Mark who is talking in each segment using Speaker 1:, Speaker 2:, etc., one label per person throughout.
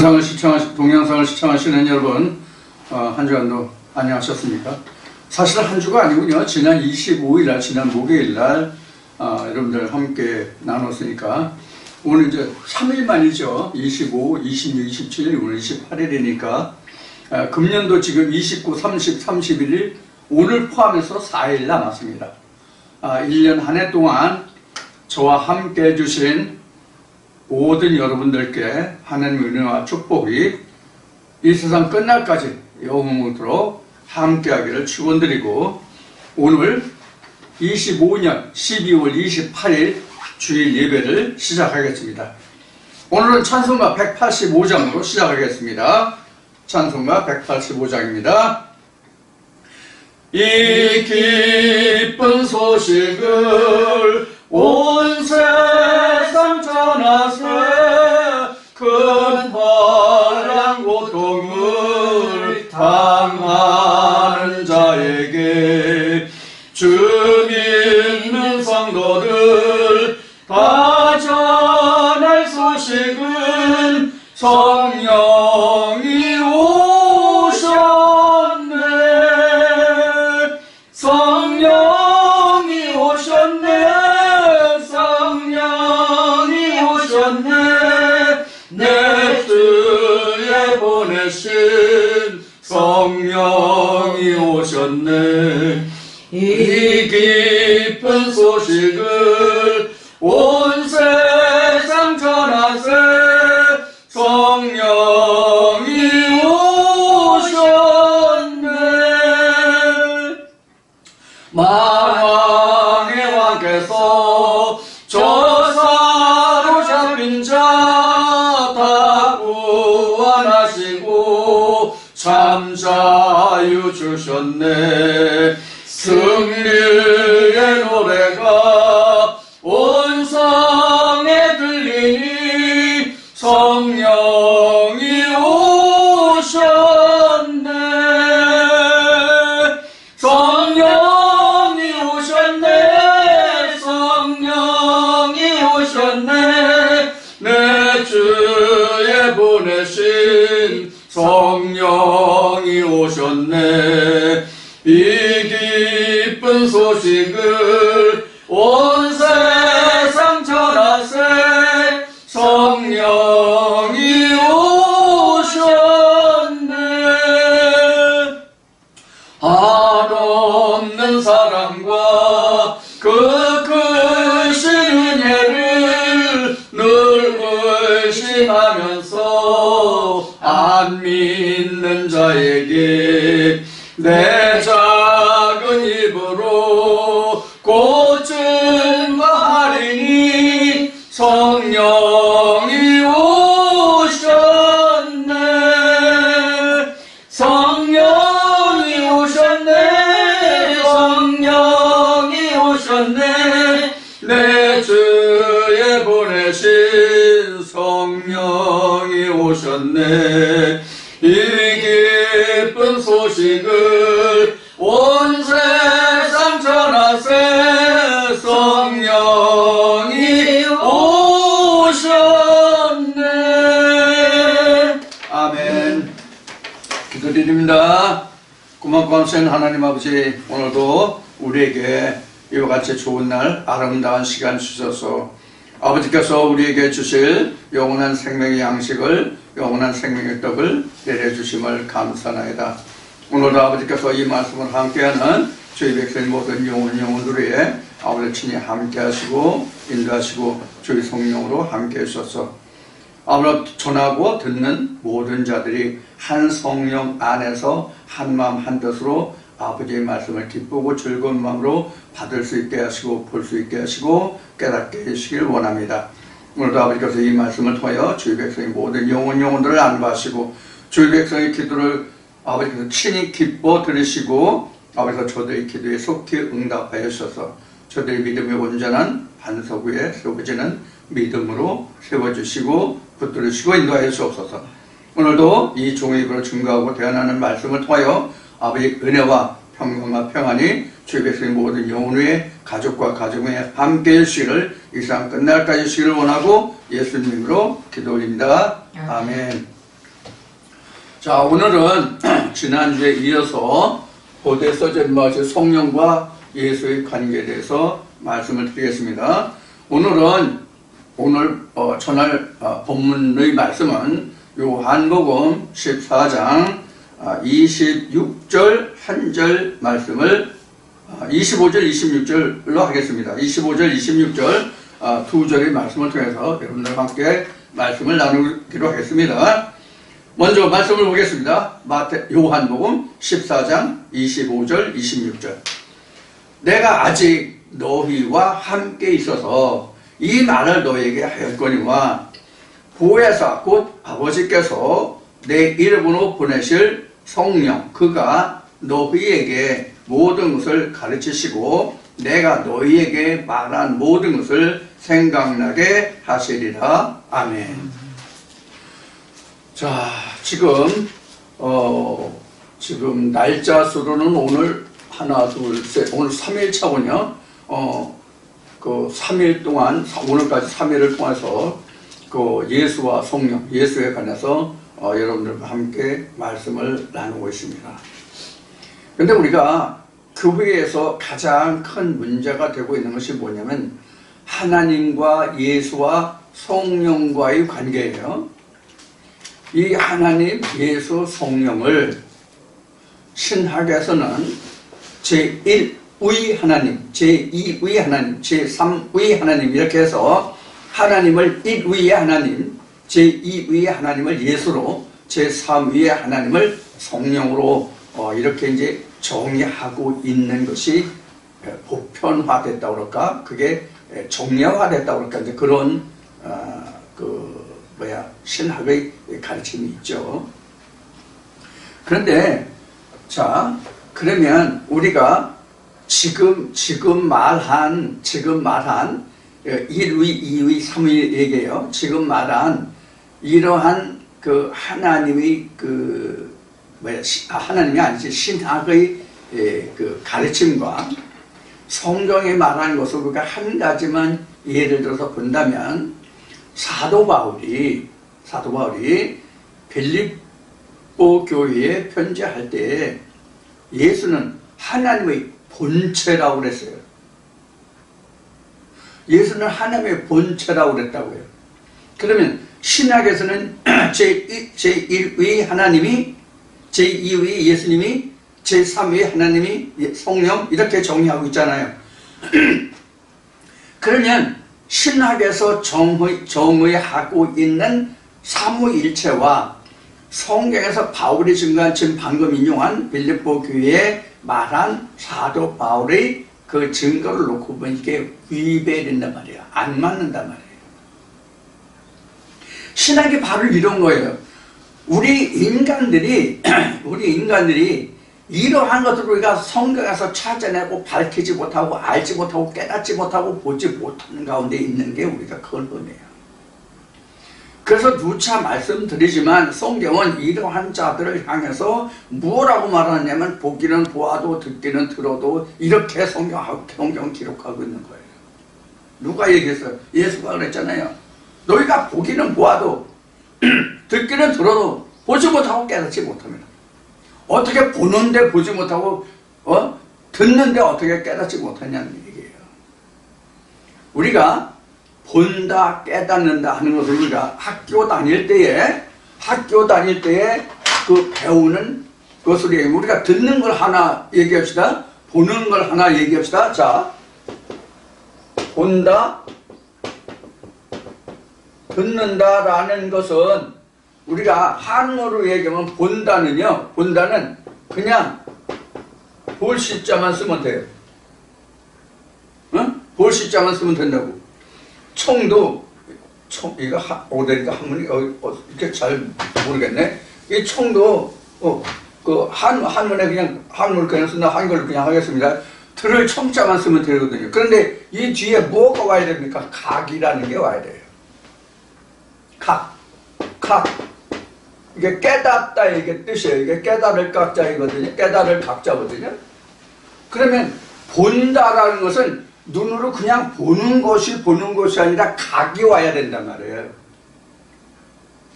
Speaker 1: 동영상을 시청하시는 여러분, 한 주간도 안녕하셨습니까? 사실 한 주가 아니군요. 지난 25일 날, 지난 목요일 날 여러분들 함께 나눴으니까 오늘 이제 3일 만이죠. 25, 26, 27, 오늘 28일이니까 금년도 지금 29, 30, 31일 오늘 포함해서 4일 남았습니다. 1년 한 해 동안 저와 함께 해주신 모든 여러분들께 하나님의 은혜와 축복이 이 세상 끝날까지 영원토록 함께하기를 축원드리고, 오늘 25년 12월 28일 주일 예배를 시작하겠습니다. 오늘은 찬송가 185장으로 시작하겠습니다. 찬송가 185장입니다. 이 기쁜 소식을 온 세상 전하세, 큰 화랑 고통을 당하는 자에게 주 믿는 성도들 다 전할 소식은 성령이 오셨네. 성령이 오셨네. 성령이 오셨네. 내 주에 보내신 성령이 오셨네. 이 깊은 소식을 온 세상 전하세, 성령이 오셨네. 만왕의 왕께서 저 사로잡힌 자 다 구원하시고 참 자유 주셨네. 승리의 노래가 온 성에 들리니 성령이 오셨네. 성령이 오셨네. 성령이 오셨네. 내 주에 보내신 성령이 오셨네. 이 기쁜 소식을 온 세상 전하세, 성령이 오셨네. 한없는 사랑과 그 크신 은혜를 늘 의심하면서 안 믿는 자에게 내 작은 입으로 고증과 하리니 성령이 오셨네. 성령이 오셨네. 성령이 오셨네. 내 주에 보내신 성령이 오셨네. 이 기쁜 소식을 온 세상 전하세, 성령이 오셨네. 아멘. 기도드립니다. 고맙고 감사한 하나님 아버지, 오늘도 우리에게 이와 같이 좋은 날, 아름다운 시간 주셔서 아버지께서 우리에게 주실 영원한 생명의 양식을, 영원한 생명의 떡을 내려주심을 감사나이다. 오늘도 아버지께서 이 말씀을 함께하는 저희 백성 모든 영혼들에 아버지 친히 함께하시고 인도하시고 저희 성령으로 함께해 주셔서 아버지 전하고 듣는 모든 자들이 한 성령 안에서 한 마음 한 뜻으로 아버지의 말씀을 기쁘고 즐거운 마음으로 받을 수 있게 하시고 볼 수 있게 하시고 깨닫게 해주시길 원합니다. 오늘도 아버지께서 이 말씀을 통하여 주의 백성의 모든 영혼들을 안수하시고 주의 백성의 기도를 아버지께서 친히 기뻐 들으시고 아버지께서 저들의 기도에 속히 응답하여 주셔서 저들의 믿음이 온전한 반석 위에 세워지는 믿음으로 세워주시고 붙들으시고 인도하여 주옵소서. 오늘도 이 종의 입으로 증거하고 대언하는 말씀을 통하여 아버지의 은혜와 평강과 평안이 주의 백성의 모든 영혼 위에 가족과 가정 위에 함께 해주시기를 이 세상 끝날까지 주시기를 원하고 예수님으로 기도 올립니다. 아멘. 자, 오늘은 지난주에 이어서 고대 서전마치 성령과 예수의 관계에 대해서 말씀을 드리겠습니다. 오늘 전할 본문의 말씀은 요한복음 14장 26절 한 절 말씀을 25절 26절로 하겠습니다. 25절 26절 두 절의 말씀을 통해서 여러분들과 함께 말씀을 나누기로 하겠습니다. 먼저 말씀을 보겠습니다. 요한복음 14장 25절 26절. 내가 아직 너희와 함께 있어서 이 말을 너희에게 하였거니와 보혜사 곧 아버지께서 내 이름으로 보내실 성령 그가 너희에게 모든 것을 가르치시고 내가 너희에게 말한 모든 것을 생각나게 하시리라. 아멘. 자, 지금 날짜 수로는 오늘 하나, 둘, 셋, 오늘 3일 차군요. 그 3일 동안, 오늘까지 3일을 통해서 그 예수와 성령, 예수에 관해서 여러분들과 함께 말씀을 나누고 있습니다. 근데 우리가 교회에서 가장 큰 문제가 되고 있는 것이 뭐냐면 하나님과 예수와 성령과의 관계예요. 이 하나님, 예수, 성령을 신학에서는 제1의 하나님, 제2의 하나님, 제3의 하나님 이렇게 해서 하나님을 1위의 하나님, 제2위의 하나님을 예수로, 제3위의 하나님을 성령으로 이렇게 이제 정의하고 있는 것이 보편화됐다고 그럴까? 그게 정례화됐다고 그럴까? 이제 그런 신학의 가르침이 있죠. 그런데 자, 그러면 우리가 지금 말한 1위, 2위, 3위 얘기예요. 지금 말한 이러한 그 하나님의 하나님이 아니지 신학의 그 가르침과 성경에 말하는 것을 우리가 한 가지만 예를 들어서 본다면 사도 바울이 빌립보 교회에 편지할 때 예수는 하나님의 본체라고 그랬어요. 예수는 하나님의 본체라고 그랬다고요. 그러면 신약에서는 제1위 하나님이, 제2위 예수님이, 제3위 하나님이 성령 이렇게 정의하고 있잖아요. 그러면 신학에서 정의하고 있는 삼위일체와 성경에서 바울이 지금 방금 인용한 빌립보 교회에 말한 사도 바울의 그 증거를 놓고 보면 이게 위배된단 말이에요. 안 맞는단 말이에요. 신학이 바로 이런 거예요. 우리 인간들이 이러한 것들을 우리가 성경에서 찾아내고 밝히지 못하고 알지 못하고 깨닫지 못하고 보지 못하는 가운데 있는 게 우리가 그걸 보네요. 그래서 누차 말씀드리지만 성경은 이러한 자들을 향해서 뭐라고 말하냐면 보기는 보아도 듣기는 들어도 이렇게 성경 기록하고 있는 거예요. 누가 얘기했어요? 예수가 그랬잖아요. 너희가 보기는 보아도 듣기는 들어도 보지 못하고 깨닫지 못합니다. 어떻게 보는데 보지 못하고 듣는데 어떻게 깨닫지 못하냐는 얘기예요. 우리가 본다 깨닫는다 하는 것을 우리가 학교 다닐 때에 그 배우는 것을 얘기해요. 우리가 듣는 걸 하나 얘기합시다. 보는 걸 하나 얘기합시다. 자, 본다 듣는다라는 것은 우리가 한문으로 얘기하면 본다는 그냥 볼 시자만 쓰면 돼요. 응? 볼 시자만 쓰면 된다고. 이거 오대니까 한문이 이렇게 잘 모르겠네. 이 총도 한문에 그냥 한문을 그냥 쓴다. 한글을 그냥 하겠습니다. 들을 청자만 쓰면 되거든요. 그런데 이 뒤에 뭐가 와야 됩니까? 각이라는 게 와야 돼요. 각. 이게 깨닫다 이게 뜻이에요. 이게 깨달을 각자이거든요. 깨달을 각자거든요. 그러면 본다라는 것은 눈으로 그냥 보는 것이 아니라 각이 와야 된단 말이에요.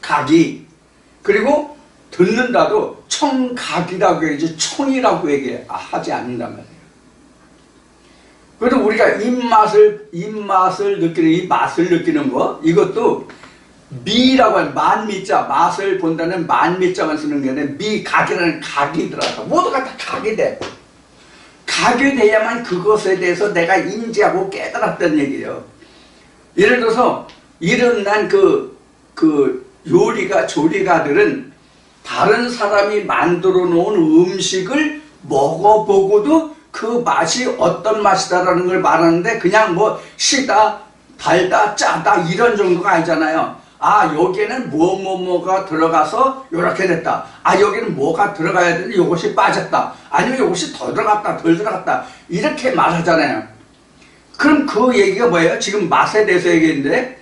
Speaker 1: 각이. 그리고 듣는다도 청각이라고 얘기하지 청이라고 하지 않는단 말이에요. 그래도 우리가 입맛을 느끼는, 이 맛을 느끼는 거, 이것도 미라고 하는 만미자, 맛을 본다는 만미자만 쓰는 게 아니라 미각이라는 각이 들어가서 모두가 다 각이 돼. 각이 돼야만 그것에 대해서 내가 인지하고 깨달았다는 얘기예요. 예를 들어서 이름난 조리가들은 다른 사람이 만들어 놓은 음식을 먹어보고도 그 맛이 어떤 맛이다라는 걸 말하는데 그냥 뭐 시다, 달다, 짜다 이런 정도가 아니잖아요. 아, 여기에는 뭐가 들어가서 이렇게 됐다. 아, 여기는 뭐가 들어가야 되는데 이것이 빠졌다. 아니면 이것이 더 들어갔다, 덜 들어갔다. 이렇게 말하잖아요. 그럼 그 얘기가 뭐예요? 지금 맛에 대해서 얘기했는데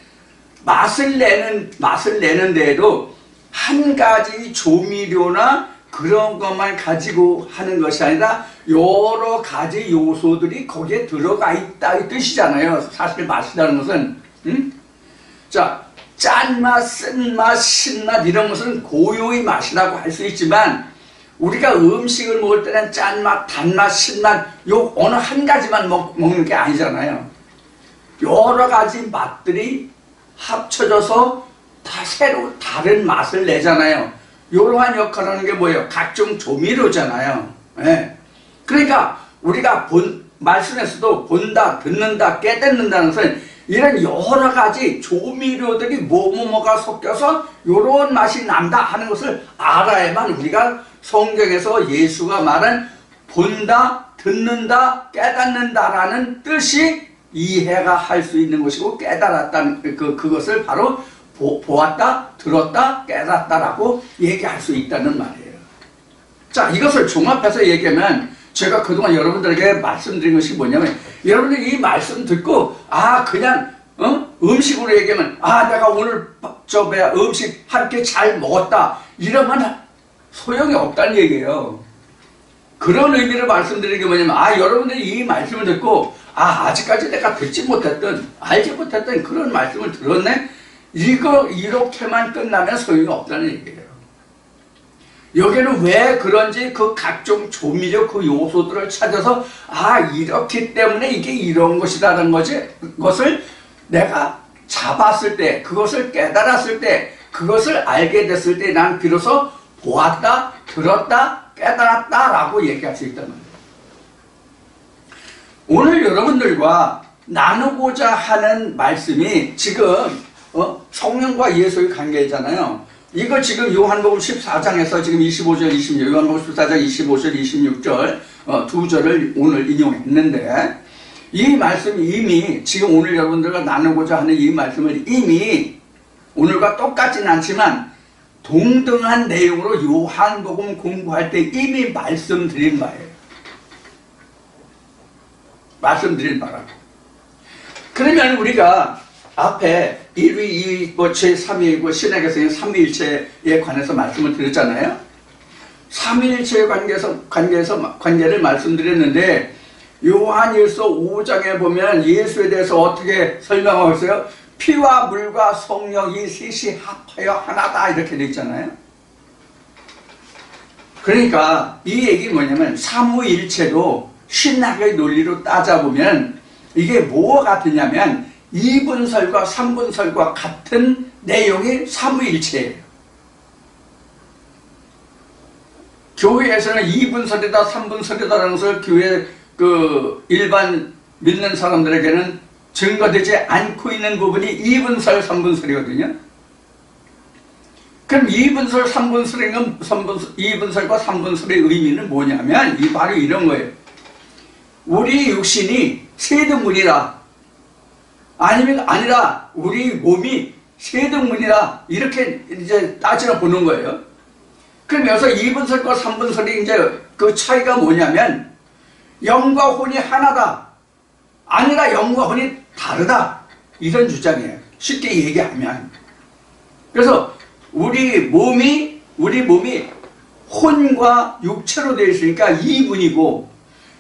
Speaker 1: 맛을 내는 데에도 한 가지 조미료나 그런 것만 가지고 하는 것이 아니라 여러 가지 요소들이 거기에 들어가 있다 이 뜻이잖아요. 사실 맛이라는 것은. 자, 짠맛, 쓴맛, 신맛 이런 것은 고유의 맛이라고 할 수 있지만 우리가 음식을 먹을 때는 짠맛, 단맛, 신맛 요 어느 한 가지만 먹는 게 아니잖아요. 여러 가지 맛들이 합쳐져서 다 새로 다른 맛을 내잖아요. 이러한 역할을 하는 게 뭐예요? 각종 조미료잖아요. 예. 그러니까 우리가 말씀에서도 본다, 듣는다, 깨닫는다는 것은 이런 여러 가지 조미료들이 뭐가 섞여서 이런 맛이 난다 하는 것을 알아야만 우리가 성경에서 예수가 말한 본다, 듣는다, 깨닫는다라는 뜻이 이해가 할 수 있는 것이고 깨달았다는 그것을 바로 보았다, 들었다, 깨닫다라고 얘기할 수 있다는 말이에요. 자, 이것을 종합해서 얘기하면 제가 그동안 여러분들에게 말씀드린 것이 뭐냐면 여러분들이 이 말씀 듣고 그냥 음식으로 얘기하면 내가 오늘 음식 한 끼 잘 먹었다 이러면 소용이 없다는 얘기예요. 그런 의미로 말씀드리는 게 뭐냐면 여러분들이 이 말씀을 듣고 아직까지 내가 듣지 못했던 알지 못했던 그런 말씀을 들었네 이렇게만 끝나면 소용이 없다는 얘기예요. 여기는 왜 그런지 그 각종 조미료 그 요소들을 찾아서 이렇기 때문에 이게 이런 것이라는 것을 내가 잡았을 때 그것을 깨달았을 때 그것을 알게 됐을 때 난 비로소 보았다, 들었다, 깨달았다 라고 얘기할 수 있단 말이에요. 오늘 여러분들과 나누고자 하는 말씀이 지금 성령과 예수의 관계잖아요. 이거 지금 요한복음 14장에서 지금 25절, 26절, 요한복음 14장 25절, 26절 두 절을 오늘 인용했는데 이 말씀이 이미 지금 오늘 여러분들과 나누고자 하는 이 말씀을 이미 오늘과 똑같진 않지만 동등한 내용으로 요한복음 공부할 때 이미 말씀드린 바예요. 말씀드린 바라고. 그러면 우리가 앞에 1위, 2위, 제3위이고 신약에서 삼위일체에 관해서 말씀을 드렸잖아요. 삼위일체에 관계를 말씀드렸는데 요한일서 5장에 보면 예수에 대해서 어떻게 설명하고 있어요? 피와 물과 성령 이 셋이 합하여 하나다 이렇게 되어 있잖아요. 그러니까 이 얘기 뭐냐면 삼위일체도 신학의 논리로 따져보면 이게 뭐가 같으냐면 2분설과 3분설과 같은 내용이 삼위일체예요. 교회에서는 2분설이다 3분설이다라는 것을 교회 일반 믿는 사람들에게는 증거되지 않고 있는 부분이 2분설 3분설이거든요. 그럼 2분설 3분설인 2분설과 3분설의 의미는 뭐냐면 바로 이런 거예요. 우리 육신이 세 등분이다. 아니라 우리 몸이 세 등분이다. 이렇게 이제 따지러 보는 거예요. 그럼 여기서 2분설과 3분설이 이제 그 차이가 뭐냐면 영과 혼이 하나다. 아니라 영과 혼이 다르다. 이런 주장이에요. 쉽게 얘기하면. 그래서 우리 몸이 혼과 육체로 되어 있으니까 2분이고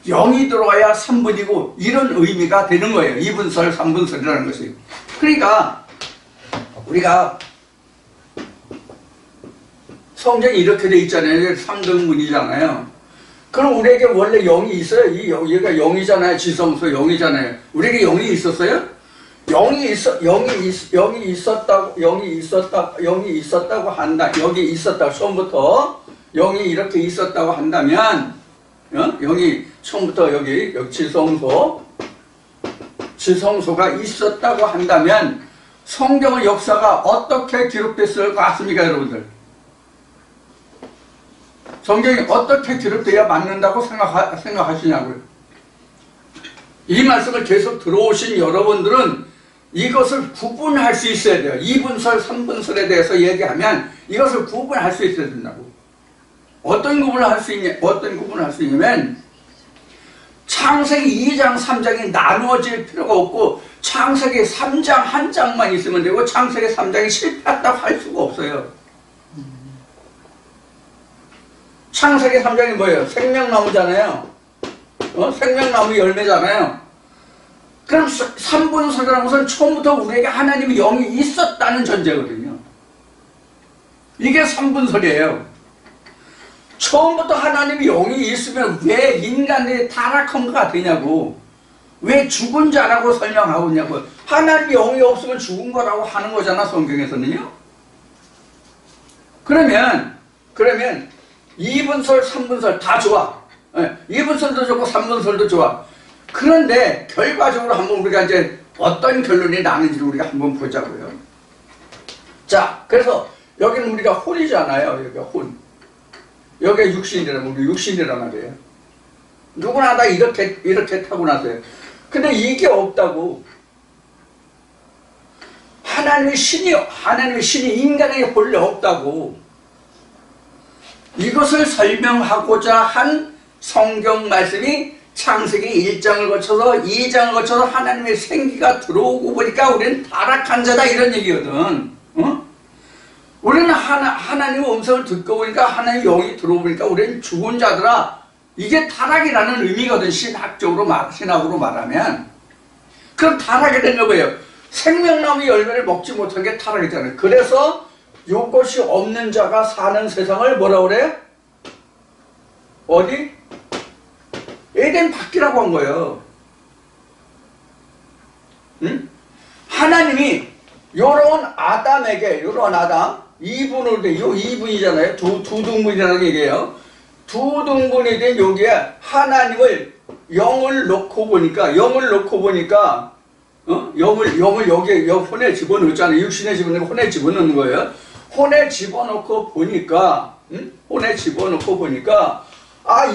Speaker 1: 영이 들어와야 3분이고 이런 의미가 되는 거예요. 2분설, 3분설이라는 것이. 그러니까 우리가 성경이 이렇게 돼 있잖아요. 3등분이잖아요. 그럼 우리에게 원래 영이 있어요? 얘가 영이잖아요. 지성소 영이잖아요. 우리에게 영이 있었어요? 영이 있었다고 한다. 여기 있었다고, 처음부터 영이 이렇게 있었다고 한다면, 영이 처음부터 여기 지성소가 있었다고 한다면, 성경의 역사가 어떻게 기록됐을 것 같습니까, 여러분들? 성경이 어떻게 기록돼야 맞는다고 생각하시냐고요? 이 말씀을 계속 들어오신 여러분들은 이것을 구분할 수 있어야 돼요. 2분설, 3분설에 대해서 얘기하면 이것을 구분할 수 있어야 된다고. 어떤 구분을 할 수 있냐면, 창세기 2장, 3장이 나누어질 필요가 없고, 창세기 3장 한 장만 있으면 되고, 창세기 3장이 실패했다고 할 수가 없어요. 창세기 3장이 뭐예요? 생명나무잖아요. 생명나무 열매잖아요. 그럼 3분설이라는 것은 처음부터 우리에게 하나님의 영이 있었다는 전제거든요. 이게 3분설이에요. 처음부터 하나님의 영이 있으면 왜 인간들이 타락한 것 같으냐고. 왜 죽은 자라고 설명하고 있냐고. 하나님의 영이 없으면 죽은 거라고 하는 거잖아, 성경에서는요. 그러면 2분설, 3분설 다 좋아. 2분설도 좋고 3분설도 좋아. 그런데 결과적으로 한번 우리가 이제 어떤 결론이 나는지를 우리가 한번 보자고요. 자, 그래서 여기는 우리가 혼이잖아요. 여기가 혼. 여기가 육신이라면 우리 육신이란 말이에요. 누구나 다 이렇게 타고났어요. 근데 이게 없다고. 하나님의 신이 인간에게 본래 없다고. 이것을 설명하고자 한 성경 말씀이 창세기 1장을 거쳐서 2장을 거쳐서 하나님의 생기가 들어오고 보니까 우리는 타락한 자다, 이런 얘기거든. 우리는 하나님의 음성을 듣고 보니까 하나님의 영이 들어오니까 우리는 죽은 자들아. 이게 타락이라는 의미거든, 신학으로 말하면. 그럼 타락이 된 거 뭐예요? 생명나무 열매를 먹지 못한 게 타락이잖아요. 그래서 요것이 없는 자가 사는 세상을 뭐라 그래요? 어디? 에덴 밖이라고 한 거예요. 응? 하나님이 요런 아담에게, 요런 아담, 2분으로 돼, 요 2분이잖아요. 두 등분이라는 얘기예요. 두 등분이 된 여기에 하나님을 영을 넣고 보니까, 영을 여기 혼에 집어넣잖아요. 육신에 집어넣고 혼에 집어넣는 거예요. 혼에 집어넣고 보니까,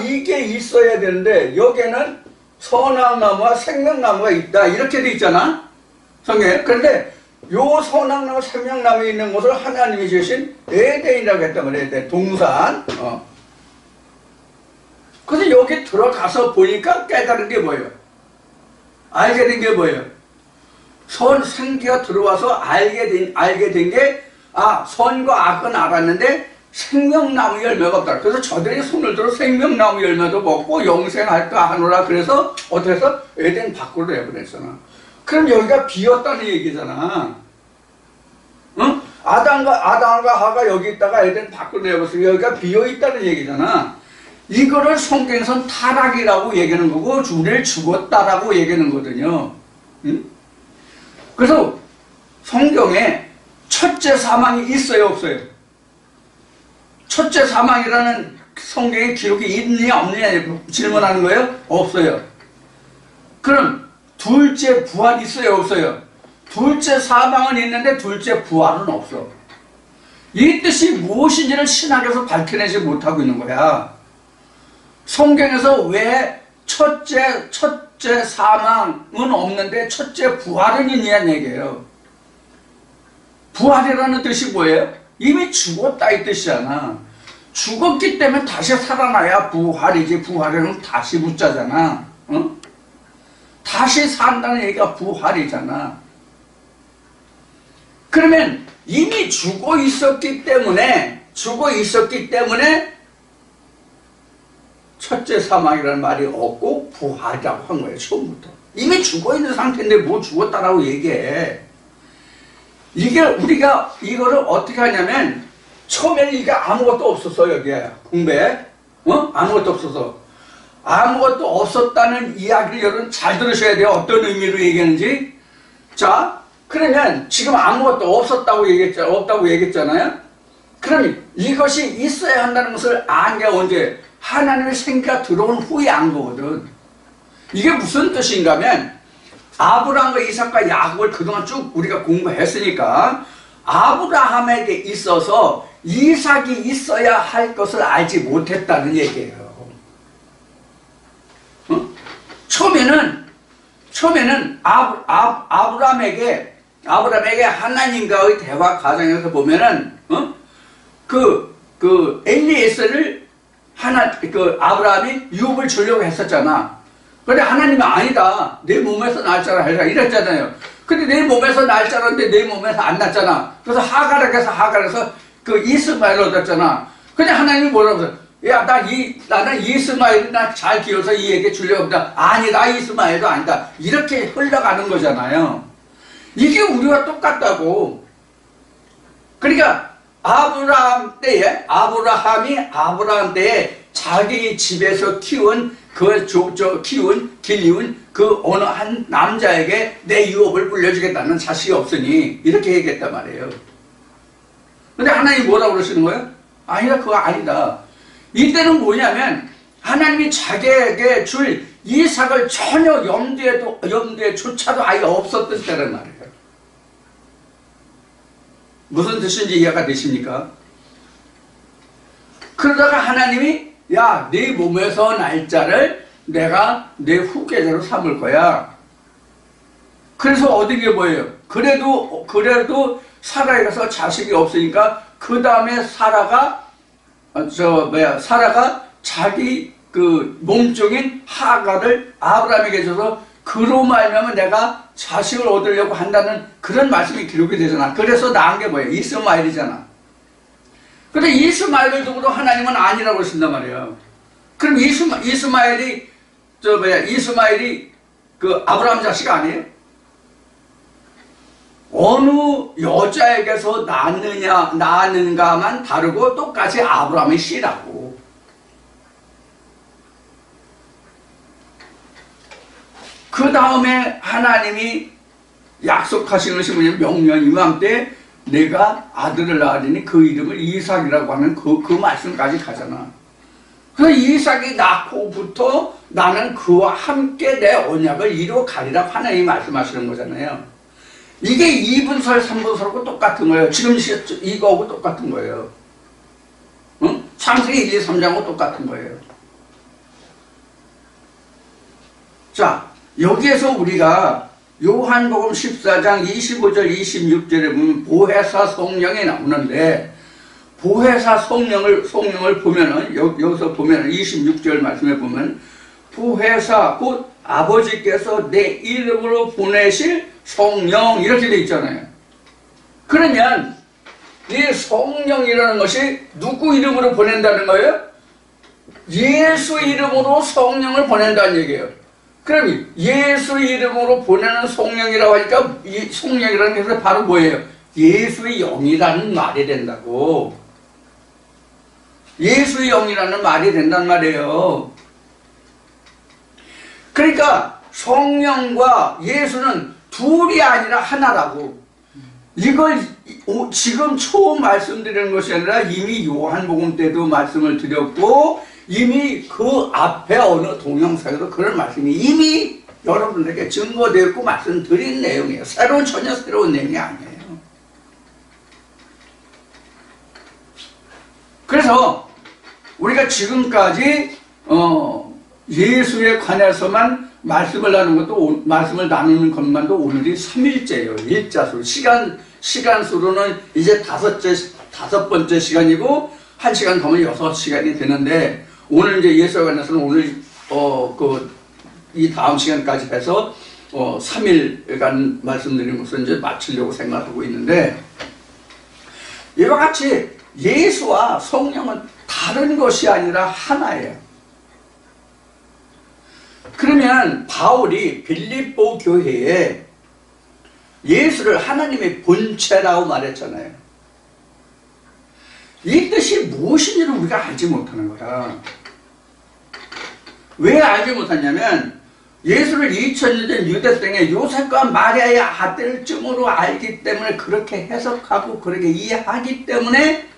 Speaker 1: 이게 있어야 되는데, 여기에는 선악나무와 생명나무가 있다. 이렇게 돼 있잖아, 성경에. 그런데, 요 선악나무, 생명나무에 있는 것을 하나님이 주신 에덴이라고 했단 말이에요. 에덴, 동산. 그래서 여기 들어가서 보니까 깨달은 게 뭐예요? 알게 된 게 뭐예요? 생기가 들어와서 알게 된 게, 선과 악은 알았는데 생명나무 열매가 없다. 그래서 저들이 손을 들어 생명나무 열매도 먹고 영생할까 하노라. 그래서 어떻게 해서 에덴 밖으로 내보냈잖아. 그럼 여기가 비었다는 얘기잖아. 응? 아담과 하가 여기 있다가 에덴 밖으로 내보냈으면 여기가 비어있다는 얘기잖아. 이거를 성경에서는 타락이라고 얘기하는 거고, 우리를 죽었다라고 얘기하는 거거든요. 응? 그래서 성경에 첫째 사망이 있어요, 없어요? 첫째 사망이라는 성경의 기록이 있느냐 없느냐 질문하는 거예요? 없어요. 그럼 둘째 부활이 있어요, 없어요? 둘째 사망은 있는데 둘째 부활은 없어. 이 뜻이 무엇인지를 신학에서 밝혀내지 못하고 있는 거야. 성경에서 왜 첫째 사망은 없는데 첫째 부활은 있냐는 얘기예요. 부활이라는 뜻이 뭐예요? 이미 죽었다 이 뜻이잖아. 죽었기 때문에 다시 살아나야 부활이지. 부활은 다시 붙자잖아. 다시 산다는 얘기가 부활이잖아. 그러면 이미 죽어 있었기 때문에 첫째 사망이라는 말이 없고 부활이라고 한 거예요, 처음부터. 이미 죽어 있는 상태인데 뭐 죽었다라고 얘기해. 이게 우리가 이거를 어떻게 하냐면, 처음에는 이게 아무것도 없었어. 여기에 공백 아무것도 없어서 아무것도 없었다는 이야기를 여러분 잘 들으셔야 돼요. 어떤 의미로 얘기하는지. 자, 그러면 지금 아무것도 없었다고 없다고 얘기했잖아요. 그럼 이것이 있어야 한다는 것을 안 게 언제? 하나님의 생기가 들어온 후에 안 거거든. 이게 무슨 뜻인가 하면 아브라함과 이삭과 야곱을 그동안 쭉 우리가 공부했으니까 아브라함에게 있어서 이삭이 있어야 할 것을 알지 못했다는 얘기예요. 처음에는 아브라함에게 하나님과의 대화 과정에서 보면은 엘리에셀을 아브라함이 유업을 주려고 했었잖아. 근데 하나님이 아니다. 내 몸에서 날 자라 이랬잖아요. 근데 내 몸에서 날 자랐는데 내 몸에서 안 났잖아. 그래서 하갈에서 그 이스마엘을 얻었잖아. 근데 하나님이 뭐라고 했어? 야, 나는 이스마엘을 잘 키워서 이에게 주려고 한다. 아니다, 이스마엘도 아니다. 이렇게 흘러가는 거잖아요. 이게 우리와 똑같다고. 그러니까 아브라함 때에 자기 집에서 키운 길리운 그 어느 한 남자에게 내 유업을 물려주겠다는 자식이 없으니 이렇게 얘기했단 말이에요. 근데 하나님이 뭐라고 그러시는 거예요? 아니다, 그거 아니다. 이때는 뭐냐면 하나님이 자기에게 줄 이삭을 전혀 염두에조차도 아예 없었던 때란 말이에요. 무슨 뜻인지 이해가 되십니까? 그러다가 하나님이 야, 네 몸에서 날짜를 내가 내 후계자로 삼을 거야. 그래서 어디게 뭐예요? 그래도 사라에 가서 자식이 없으니까 그 다음에 사라가 자기 그 몸종인 하갈을 아브라함에게 줘서 그로 말미암아 내가 자식을 얻으려고 한다는 그런 말씀이 기록이 되잖아. 그래서 낳은 게 뭐예요? 이스마엘이잖아. 근데 이스마엘을 두고도 하나님은 아니라고 하신단 말이에요. 그럼 이스마엘이 그 아브라함 자식 아니에요? 어느 여자에게서 낳는가만 다르고 똑같이 아브라함의 씨라고. 그 다음에 하나님이 약속하신 것이 뭐냐면 명령 이맘 때 내가 아들을 낳으리니 그 이름을 이삭이라고 하는 그 말씀까지 가잖아. 그래서 이삭이 낳고부터 나는 그와 함께 내 언약을 이루어 가리라 하나님이 말씀하시는 거잖아요. 이게 2분설, 3분설하고 똑같은 거예요. 지금 이거하고 똑같은 거예요. 응? 창세기 1, 2, 3장하고 똑같은 거예요. 자, 여기에서 우리가 요한복음 14장 25절 26절에 보면 보혜사 성령이 나오는데 보혜사 성령을 보면은 여기서 보면은 26절 말씀에 보면 보혜사 곧 아버지께서 내 이름으로 보내실 성령 이렇게 돼 있잖아요. 그러면 이 성령이라는 것이 누구 이름으로 보낸다는 거예요? 예수 이름으로 성령을 보낸다는 얘기예요. 그럼 예수 이름으로 보내는 성령이라고 하니까 이 성령이라는 게 바로 뭐예요? 예수의 영이라는 말이 된다고. 예수의 영이라는 말이 된단 말이에요. 그러니까 성령과 예수는 둘이 아니라 하나라고. 이걸 지금 처음 말씀드리는 것이 아니라 이미 요한복음 때도 말씀을 드렸고 이미 그 앞에 어느 동영상에도 그런 말씀이 이미 여러분들에게 증거되었고 말씀드린 내용이에요. 전혀 새로운 내용이 아니에요. 그래서 우리가 지금까지 예수에 관해서만 말씀을 나누는 것만도 오늘이 3일째예요. 일자수. 시간수로는 이제 다섯 번째 시간이고 1시간 더 하면 6시간이 되는데 오늘 이제 예수에 관해서는 오늘 이 다음 시간까지 해서 3일간 말씀드린 것을 이제 마치려고 생각하고 있는데 이와 같이 예수와 성령은 다른 것이 아니라 하나예요. 그러면 바울이 빌립보 교회에 예수를 하나님의 본체라고 말했잖아요. 이 뜻이 무엇인지를 우리가 알지 못하는 거야. 왜 알지 못하냐면 예수를 2000년 전 유대 땅에 요셉과 마리아의 아들쯤으로 알기 때문에 그렇게 해석하고 그렇게 이해하기 때문에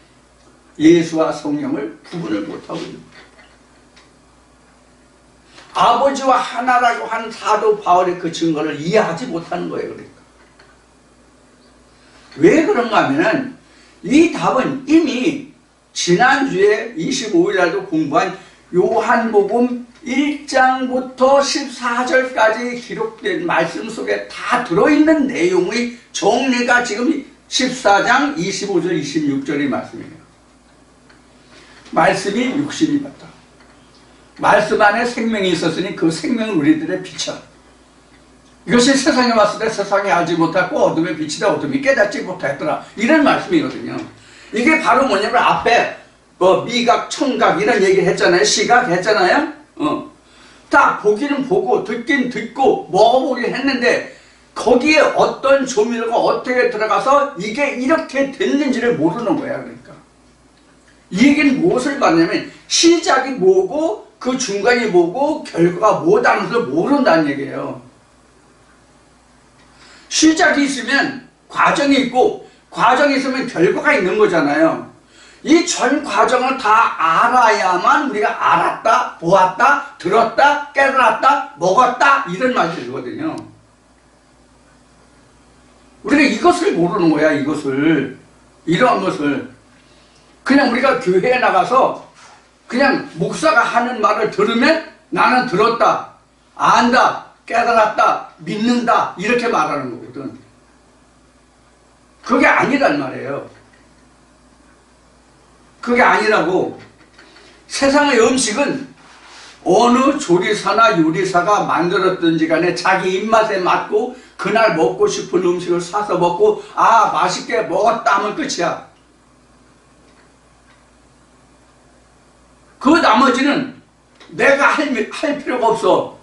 Speaker 1: 예수와 성령을 구분을 못하고 있는 거예요. 아버지와 하나라고 한 사도 바울의 그 증거를 이해하지 못하는 거예요. 그러니까 왜 그런가 하면은 이 답은 이미 지난주에 25일 날도 공부한 요한복음 1장부터 14절까지 기록된 말씀 속에 다 들어있는 내용의 정리가 지금 14장 25절 26절의 말씀이에요. 말씀이 육신이 받다. 말씀 안에 생명이 있었으니 그 생명은 우리들의 빛이야. 이것이 세상에 왔을 때 세상이 알지 못하고 어둠의 빛이다. 어둠이 깨닫지 못했더라. 이런 말씀이거든요. 이게 바로 뭐냐면 앞에 미각, 청각 이런 얘기를 했잖아요. 시각 했잖아요. 다 보기는 보고 듣긴 듣고 먹어보긴 했는데 거기에 어떤 조미료가 어떻게 들어가서 이게 이렇게 됐는지를 모르는 거야. 그러니까 이 얘기는 무엇을 말하냐면 시작이 뭐고 그 중간이 뭐고 결과가 뭐다는 것을 모른다는 얘기예요. 시작이 있으면 과정이 있고 과정이 있으면 결과가 있는 거잖아요. 이 전 과정을 다 알아야만 우리가 알았다, 보았다, 들었다, 깨달았다, 먹었다 이런 말이 되거든요. 우리가 이것을 모르는 거야. 이것을, 이러한 것을 그냥 우리가 교회에 나가서 그냥 목사가 하는 말을 들으면 나는 들었다, 안다, 깨달았다, 믿는다 이렇게 말하는 거거든. 그게 아니란 말이에요. 그게 아니라고. 세상의 음식은 어느 조리사나 요리사가 만들었든지 간에 자기 입맛에 맞고 그날 먹고 싶은 음식을 사서 먹고 아 맛있게 먹었다 하면 끝이야. 그 나머지는 내가 할 필요가 없어.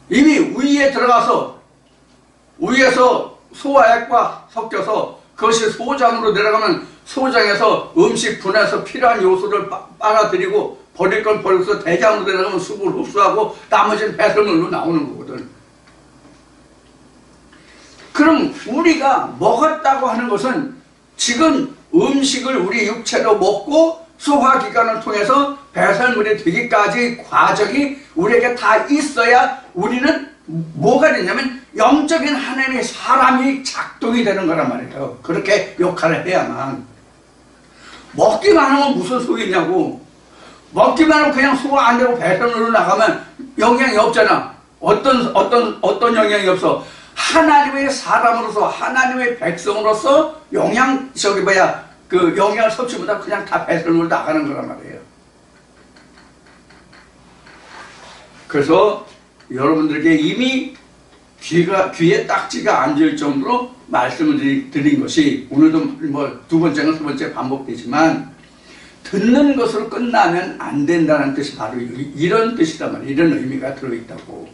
Speaker 1: 이미 위에 들어가서 위에서 소화액과 섞여서 그것이 소장으로 내려가면 소장에서 음식 분해해서 필요한 요소를 빨아들이고 버릴 건 버려서 대장으로 내려가면 수분을 흡수하고 나머지는 배설물로 나오는 거거든. 그럼 우리가 먹었다고 하는 것은 지금 음식을 우리 육체로 먹고 소화기관을 통해서 배설물이 되기까지 과정이 우리에게 다 있어야 우리는 뭐가 되냐면 영적인 하나님의 사람이 작동이 되는 거란 말이에요. 그렇게 역할을 해야만. 먹기만 하면 무슨 소용이냐고. 먹기만 하면 그냥 소화 안 되고 배설물로 나가면 영향이 없잖아. 어떤 영향이 없어. 하나님의 사람으로서 하나님의 백성으로서 그 영양을 섭취보다 그냥 다 배설물로 나가는 거란 말이에요. 그래서 여러분들에게 이미 귀에 딱지가 앉을 정도로 말씀을 드린 것이 오늘도 뭐 두 번째나 세 번째 반복되지만 듣는 것으로 끝나면 안 된다는 뜻이 바로 이런 뜻이란 말이에요. 이런 의미가 들어있다고.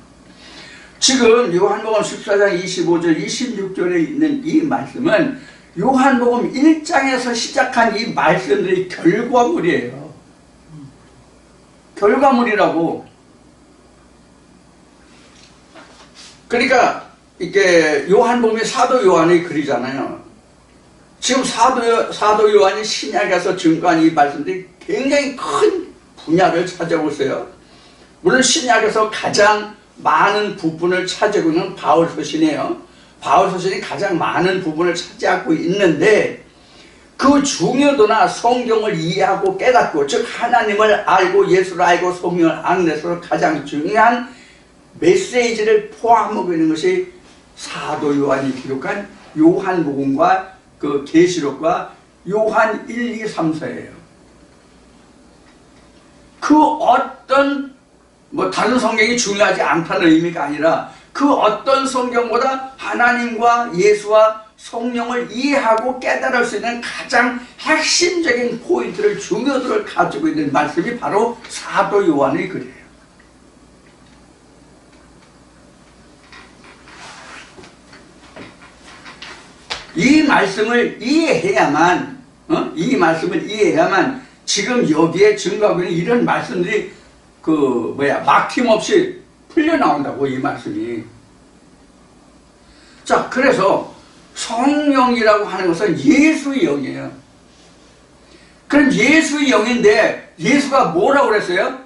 Speaker 1: 지금 요한복음 14장 25절 26절에 있는 이 말씀은 요한복음 1장에서 시작한 이 말씀들이 결과물이에요. 결과물이라고. 그러니까 이게 요한복음이 사도 요한의 글이잖아요. 지금 사도 요한이 신약에서 증거한 이 말씀들이 굉장히 큰 분야를 차지하고 있어요. 물론 신약에서 가장 많은 부분을 차지하고 있는 바울 서신이에요. 바울 서신이 가장 많은 부분을 차지하고 있는데 그 중요도나 성경을 이해하고 깨닫고 즉 하나님을 알고 예수를 알고 성령을 아는 데서 가장 중요한 메시지를 포함하고 있는 것이 사도 요한이 기록한 요한복음과 그 계시록과 요한 1, 2, 3서예요. 그 어떤 뭐 다른 성경이 중요하지 않다는 의미가 아니라 그 어떤 성경보다 하나님과 예수와 성령을 이해하고 깨달을 수 있는 가장 핵심적인 포인트를 중요도를 가지고 있는 말씀이 바로 사도 요한의 글이에요. 이 말씀을 이해해야만 이 말씀을 이해해야만 지금 여기에 증거하고 있는 이런 말씀들이 막힘없이 풀려나온다고, 이 말씀이. 자, 그래서 성령이라고 하는 것은 예수의 영이에요. 그럼 예수의 영인데 예수가 뭐라고 그랬어요?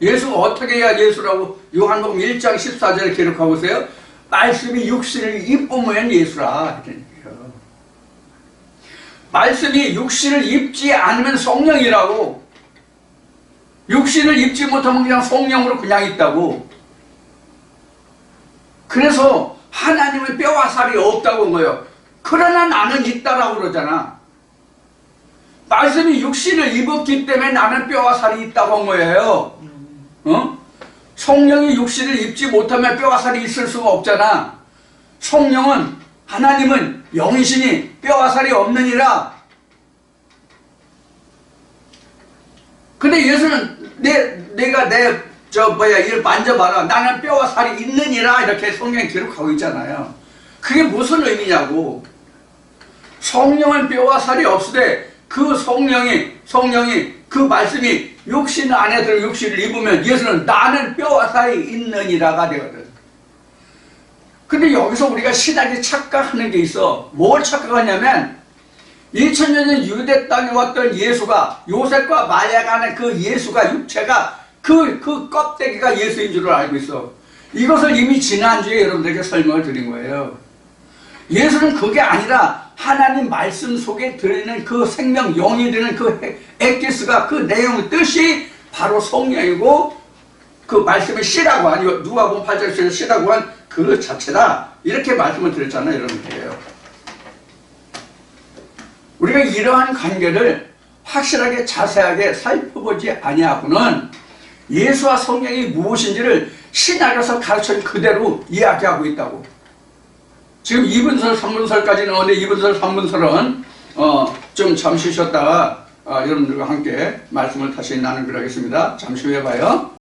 Speaker 1: 예수가 어떻게 해야 예수라고 요한복음 1장 14절에 기록하고 있어요? 말씀이 육신을 입으면 예수라. 이런 얘기예요. 말씀이 육신을 입지 않으면 성령이라고. 육신을 입지 못하면 그냥 성령으로 그냥 있다고. 그래서 하나님은 뼈와 살이 없다고 한 거예요. 그러나 나는 있다라고 그러잖아. 말씀이 육신을 입었기 때문에 나는 뼈와 살이 있다고 한 거예요. 성령이 육신을 입지 못하면 뼈와 살이 있을 수가 없잖아. 성령은, 하나님은 영이시니 뼈와 살이 없느니라. 근데 예수는 내가 이를 만져봐라. 나는 뼈와 살이 있느니라. 이렇게 성경에 기록하고 있잖아요. 그게 무슨 의미냐고. 성령은 뼈와 살이 없으되 그 성령이 그 말씀이 육신 안에 들어 육신을 입으면 예수는 나는 뼈와 살이 있느니라가 되거든. 근데 여기서 우리가 신학이 착각하는 게 있어. 뭘 착각하냐면 2000년 전 유대 땅에 왔던 예수가, 요셉과 마리아 간의 그 예수가, 육체가 그 껍데기가 예수인 줄 알고 있어. 이것을 이미 지난주에 여러분들에게 설명을 드린 거예요. 예수는 그게 아니라 하나님 말씀 속에 들어있는 그 생명, 영이 되는 그 엑기스가, 그 내용의 뜻이 바로 성령이고, 그 말씀의 씨라고 한, 누가복음 8장에서 씨라고 한 그 자체다. 이렇게 말씀을 드렸잖아요, 여러분들에게요. 우리가 이러한 관계를 확실하게 자세하게 살펴보지 아니하고는 예수와 성령이 무엇인지를 신약에서 가르쳐준 그대로 이야기하고 있다고. 지금 2분설, 3분설까지 나오는데 2분설, 3분설은 좀 잠시 쉬었다가 여러분들과 함께 말씀을 다시 나누기로 하겠습니다. 잠시 후에 봐요.